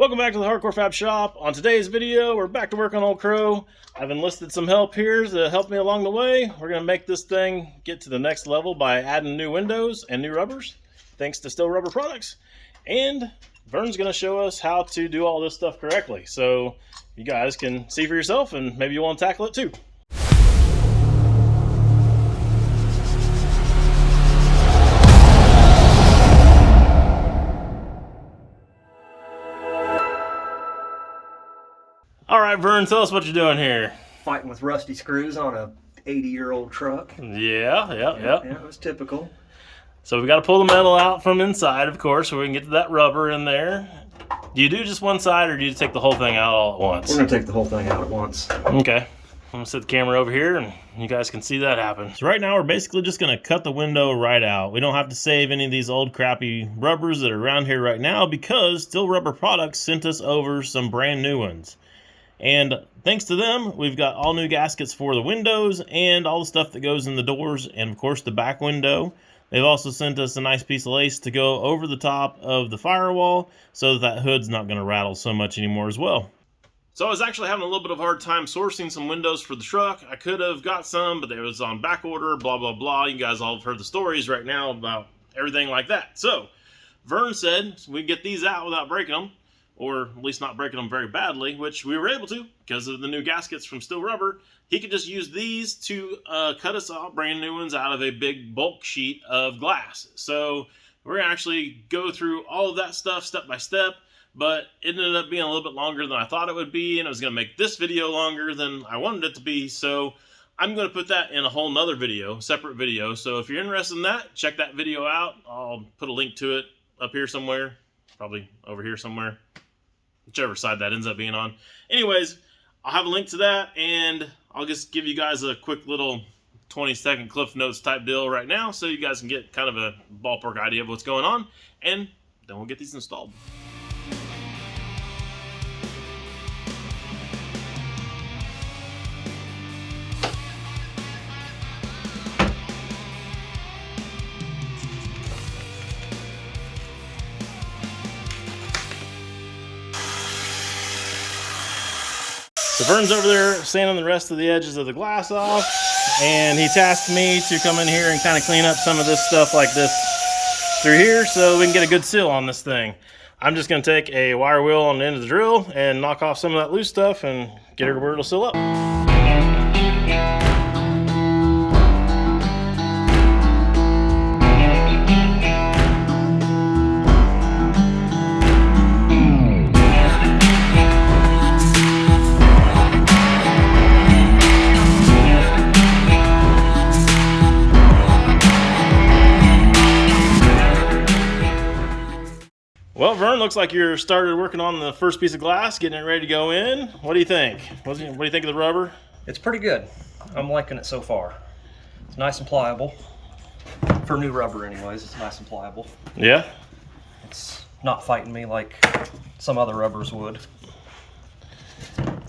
Welcome back to the Hardcore Fab Shop. On today's video, we're back to work on Old Crow. I've enlisted some help here to help me along the way. We're going to make this thing get to the next level by adding new windows and new rubbers, thanks to Steele Rubber Products. And Vern's going to show us how to do all this stuff correctly, so you guys can see for yourself and maybe you want to tackle it too. All right, Vern, tell us what you're doing here. Fighting with rusty screws on a 80-year-old truck. Yeah, it was typical. So we got to pull the metal out from inside, of course, so we can get to that rubber in there. Do you do just one side, or do you take the whole thing out all at once? We're going to take the whole thing out at once. Okay. I'm going to set the camera over here, and you guys can see that happen. So right now, we're basically just going to cut the window right out. We don't have to save any of these old crappy rubbers that are around here right now because Steele Rubber Products sent us over some brand new ones. And thanks to them, we've got all new gaskets for the windows and all the stuff that goes in the doors and, of course, the back window. They've also sent us a nice piece of lace to go over the top of the firewall so that hood's not going to rattle so much anymore as well. So I was actually having a little bit of a hard time sourcing some windows for the truck. I could have got some, but they was on back order, blah, blah, blah. You guys all have heard the stories right now about everything like that. So Vern said we can get these out without breaking them, or at least not breaking them very badly, which we were able to because of the new gaskets from Steele Rubber. He could just use these to cut us out brand new ones out of a big bulk sheet of glass. So we're going to actually go through all of that stuff step by step, but it ended up being a little bit longer than I thought it would be, and it was going to make this video longer than I wanted it to be, so I'm going to put that in a whole nother video, separate video. So if you're interested in that, check that video out. I'll put a link to it up here somewhere, probably over here somewhere, whichever side that ends up being on. Anyways, I'll have a link to that, and I'll just give you guys a quick little 20-second Cliff Notes type deal right now so you guys can get kind of a ballpark idea of what's going on, and then we'll get these installed. So Vern's over there sanding the rest of the edges of the glass off, and he tasked me to come in here and kind of clean up some of this stuff like this through here so we can get a good seal on this thing. I'm just going to take a wire wheel on the end of the drill and knock off some of that loose stuff and get it where it'll seal up. Well, Vern, looks like you're started working on the first piece of glass, getting it ready to go in. What do you think? What do you think of the rubber? It's pretty good. I'm liking it so far. It's nice and pliable. For new rubber anyways, it's nice and pliable. Yeah? It's not fighting me like some other rubbers would.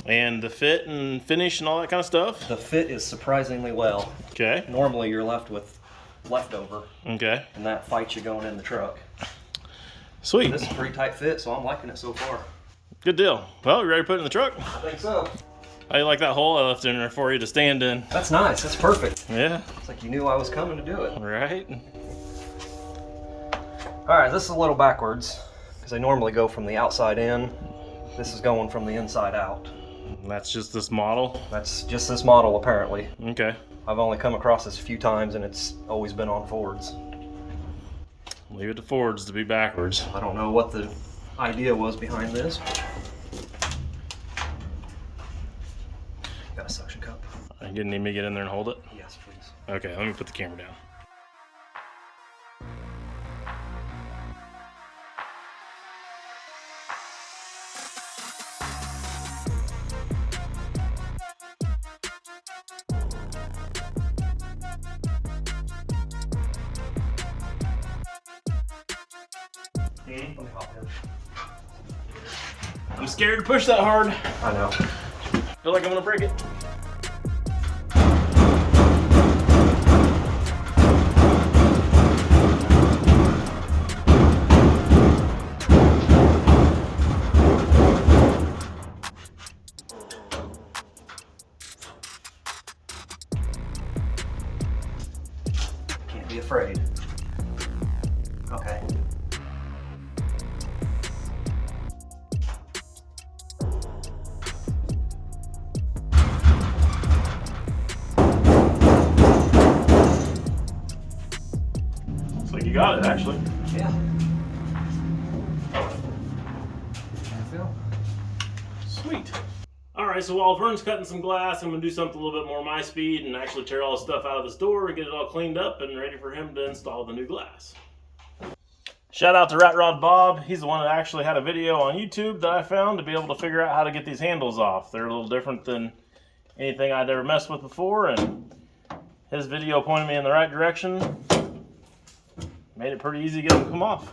And the fit and finish and all that kind of stuff? The fit is surprisingly well. Okay. Normally you're left with leftover. Okay. And that fights you going in the truck. Sweet. This is a pretty tight fit, so I'm liking it so far. Good deal. Well, you ready to put it in the truck? I think so. How do you like that hole I left in there for you to stand in? That's nice. That's perfect. Yeah. It's like you knew I was coming to do it. Right. All right, this is a little backwards because they normally go from the outside in. This is going from the inside out. That's just this model? That's just this model, apparently. Okay. I've only come across this a few times, and it's always been on Fords. Leave it to Fords to be backwards. I don't know what the idea was behind this. Got a suction cup. You need me to get in there and hold it? Yes, please. Okay, let me put the camera down. Let me hop in. I'm scared to push that hard. I know. Feel like I'm gonna break it. You got it, actually. Yeah. Sweet. Alright, so while Vern's cutting some glass, I'm going to do something a little bit more my speed and actually tear all the stuff out of this door and get it all cleaned up and ready for him to install the new glass. Shout out to Rat Rod Bob. He's the one that actually had a video on YouTube that I found to be able to figure out how to get these handles off. They're a little different than anything I'd ever messed with before, and his video pointed me in the right direction. Made it pretty easy to get them to come off.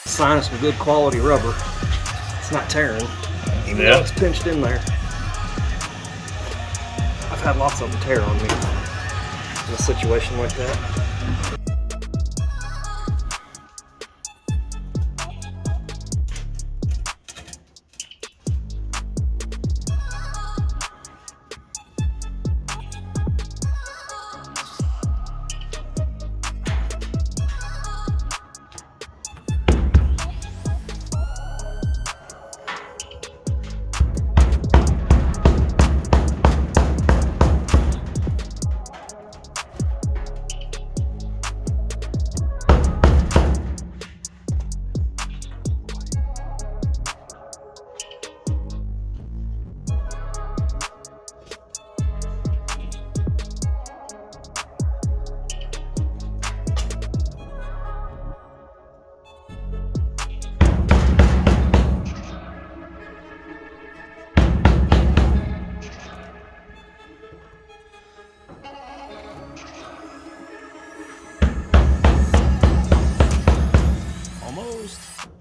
Sign of some good quality rubber. It's not tearing, even though it's pinched in there. I've had lots of them tear on me in a situation like that.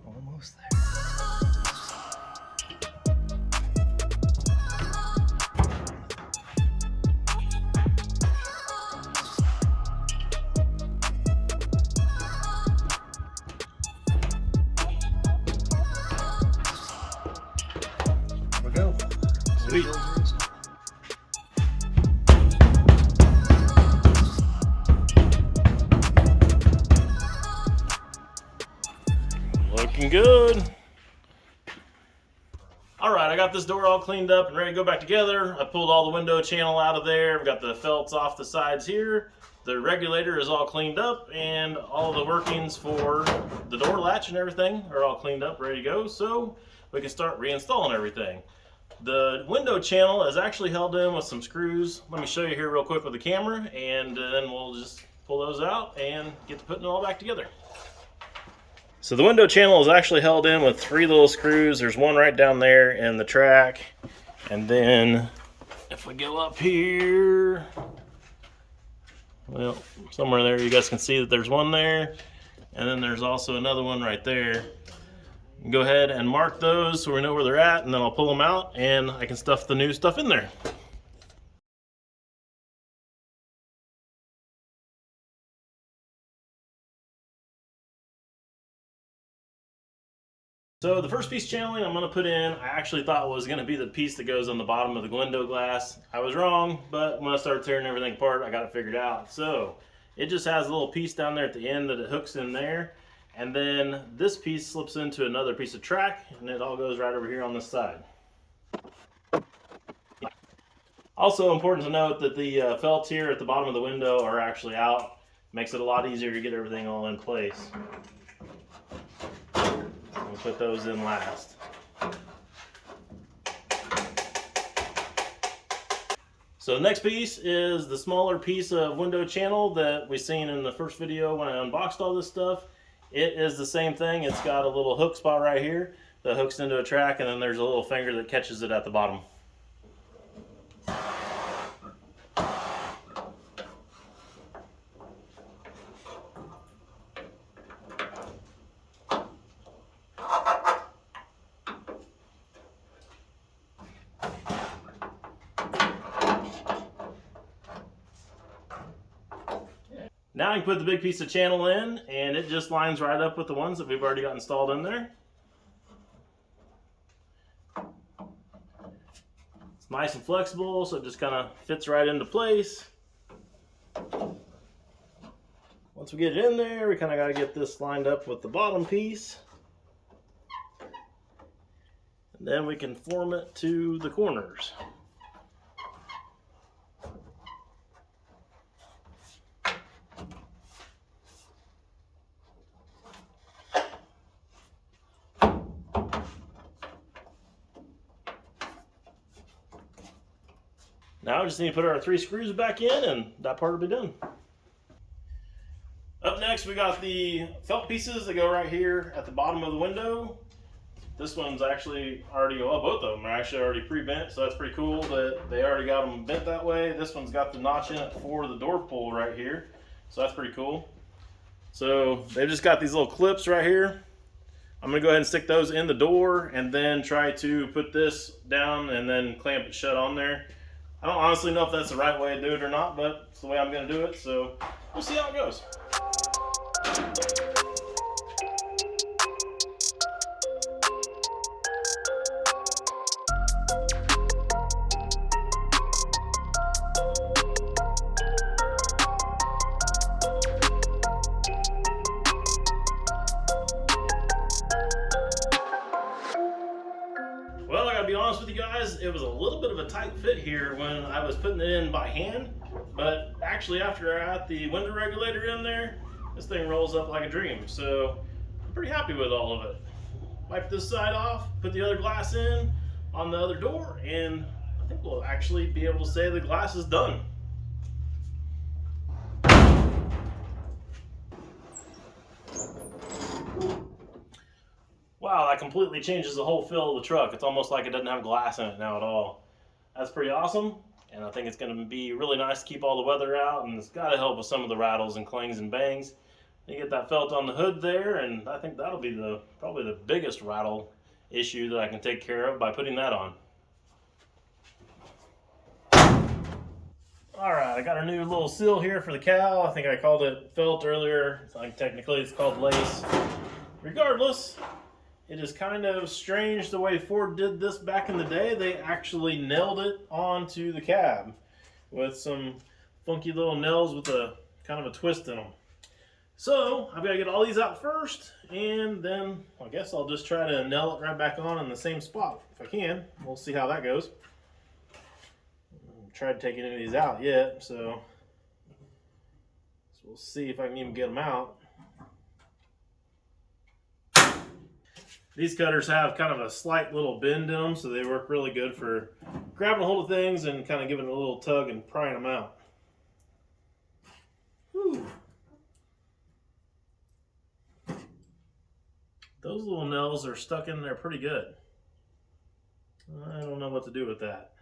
Almost there. There we go. Sweet. Looking good. Alright, I got this door all cleaned up and ready to go back together. I pulled all the window channel out of there. I've got the felts off the sides here. The regulator is all cleaned up, and all the workings for the door latch and everything are all cleaned up, ready to go, so we can start reinstalling everything. The window channel is actually held in with some screws. Let me show you here real quick with the camera, and then we'll just pull those out and get to putting it all back together. So the window channel is actually held in with 3 little screws. There's one right down there in the track. And then if we go up here, well, somewhere there you guys can see that there's one there. And then there's also another one right there. Go ahead and mark those so we know where they're at, and then I'll pull them out and I can stuff the new stuff in there. So the first piece channeling I'm going to put in, I actually thought was going to be the piece that goes on the bottom of the window glass. I was wrong, but when I started tearing everything apart, I got it figured out. So it just has a little piece down there at the end that it hooks in there. And then this piece slips into another piece of track, and it all goes right over here on this side. Also important to note that the felts here at the bottom of the window are actually out. Makes it a lot easier to get everything all in place. We'll put those in last. So the next piece is the smaller piece of window channel that we seen in the first video when I unboxed all this stuff. It is the same thing. It's got a little hook spot right here that hooks into a track, and then there's a little finger that catches it at the bottom. Now I can put the big piece of channel in, and it just lines right up with the ones that we've already got installed in there. It's nice and flexible, so it just kind of fits right into place. Once we get it in there, we kind of got to get this lined up with the bottom piece. And then we can form it to the corners. Now we just need to put our 3 screws back in, and that part will be done. Up next, we got the felt pieces that go right here at the bottom of the window. This one's actually already, well, both of them are actually already pre-bent, so that's pretty cool that they already got them bent that way. This one's got the notch in it for the door pull right here, so that's pretty cool. So they've just got these little clips right here. I'm gonna go ahead and stick those in the door and then try to put this down and then clamp it shut on there. I don't honestly know if that's the right way to do it or not, but it's the way I'm going to do it, so we'll see how it goes. Well, I gotta be honest with you guys, it was a little bit of a tight fit here when I was putting it in by hand, but actually after I got the window regulator in there, this thing rolls up like a dream, so I'm pretty happy with all of it. Wipe this side off, put the other glass in on the other door, and I think we'll actually be able to say the glass is done. Wow, that completely changes the whole feel of the truck. It's almost like it doesn't have glass in it now at all. That's pretty awesome, and I think it's going to be really nice to keep all the weather out, and it's got to help with some of the rattles and clings and bangs. You get that felt on the hood there, and I think that'll be probably the biggest rattle issue that I can take care of by putting that on. Alright, I got a new little seal here for the cow. I think I called it felt earlier. I think technically it's called lace. Regardless, it is kind of strange the way Ford did this back in the day. They actually nailed it onto the cab with some funky little nails with a kind of a twist in them. So I've got to get all these out first, and then I guess I'll just try to nail it right back on in the same spot if I can. We'll see how that goes. I haven't tried taking any of these out yet, so we'll see if I can even get them out. These cutters have kind of a slight little bend in them, so they work really good for grabbing a hold of things and kind of giving a little tug and prying them out. Whew. Those little nails are stuck in there pretty good. I don't know what to do with that.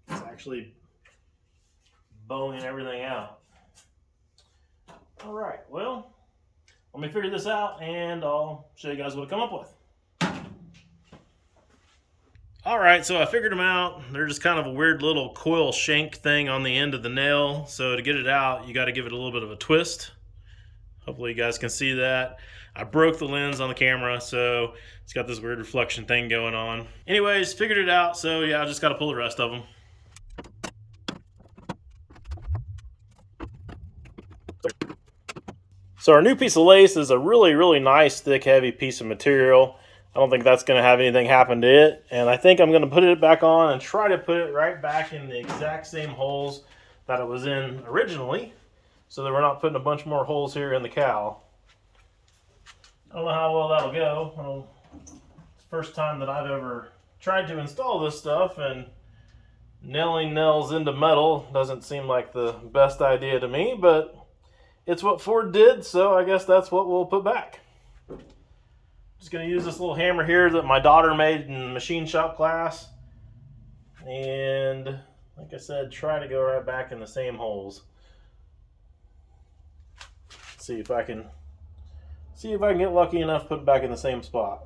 It's actually bowing everything out. All right, well, let me figure this out and I'll show you guys what I come up with. All right, so I figured them out. They're just kind of a weird little coil shank thing on the end of the nail. So to get it out, you got to give it a little bit of a twist. Hopefully you guys can see that. I broke the lens on the camera, so it's got this weird reflection thing going on. Anyways, figured it out, so yeah, I just got to pull the rest of them. So our new piece of lace is a really, really nice, thick, heavy piece of material. I don't think that's going to have anything happen to it. And I think I'm going to put it back on and try to put it right back in the exact same holes that it was in originally, so that we're not putting a bunch more holes here in the cowl. I don't know how well that'll go. It's the first time that I've ever tried to install this stuff, and nailing nails into metal doesn't seem like the best idea to me, but it's what Ford did, so I guess that's what we'll put back. Just going to use this little hammer here that my daughter made in machine shop class, and like I said, try to go right back in the same holes. See if I can get lucky enough to put it back in the same spot.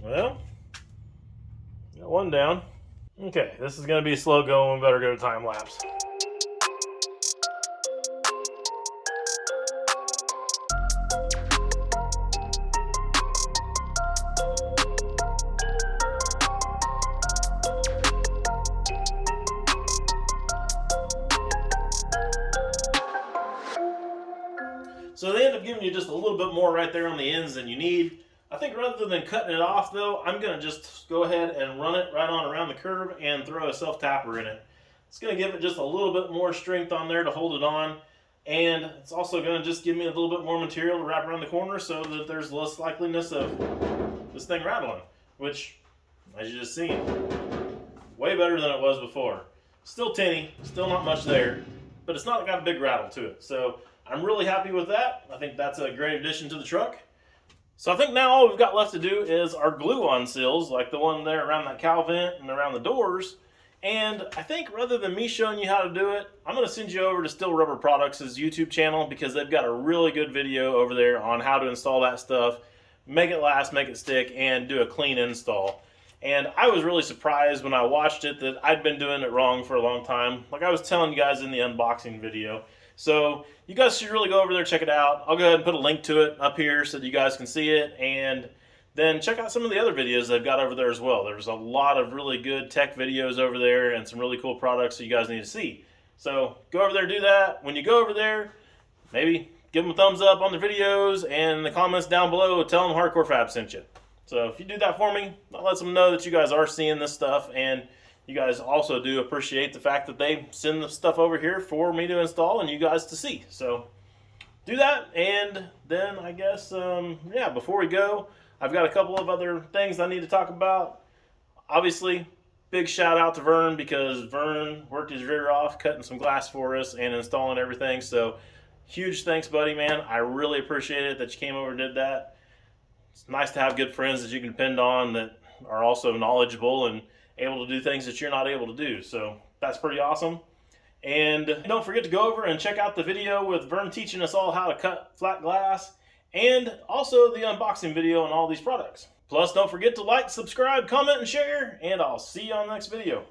Well, got one down. Okay, this is going to be slow going. Better go time lapse. So they end up giving you just a little bit more right there on the ends than you need. I think rather than cutting it off though, I'm going to just go ahead and run it right on around the curve and throw a self-tapper in it. It's going to give it just a little bit more strength on there to hold it on, and it's also going to just give me a little bit more material to wrap around the corner so that there's less likeliness of this thing rattling, which, as you just seen, way better than it was before. Still tinny, still not much there, but it's not got a big rattle to it. So I'm really happy with that. I think that's a great addition to the truck. So I think now all we've got left to do is our glue-on seals, like the one there around that cowl vent and around the doors. And I think rather than me showing you how to do it, I'm going to send you over to Steele Rubber Products' YouTube channel, because they've got a really good video over there on how to install that stuff, make it last, make it stick, and do a clean install. And I was really surprised when I watched it that I'd been doing it wrong for a long time, like I was telling you guys in the unboxing video. So you guys should really go over there, check it out. I'll go ahead and put a link to it up here so that you guys can see it, and then check out some of the other videos they've got over there as well. There's a lot of really good tech videos over there and some really cool products that you guys need to see. So go over there, do that. When you go over there, maybe give them a thumbs up on the videos, and in the comments down below, tell them Hardcore Fab sent you. So if you do that for me, that lets them know that you guys are seeing this stuff, and you guys also do appreciate the fact that they send the stuff over here for me to install and you guys to see. So do that, and then I guess, yeah, before we go, I've got a couple of other things I need to talk about. Obviously, big shout out to Vern, because Vern worked his rear off cutting some glass for us and installing everything. So huge thanks, buddy, man. I really appreciate it that you came over and did that. It's nice to have good friends that you can depend on that are also knowledgeable and able to do things that you're not able to do. So that's pretty awesome. And don't forget to go over and check out the video with Vern teaching us all how to cut flat glass, and also the unboxing video on all these products. Plus, don't forget to like, subscribe, comment, and share, and I'll see you on the next video.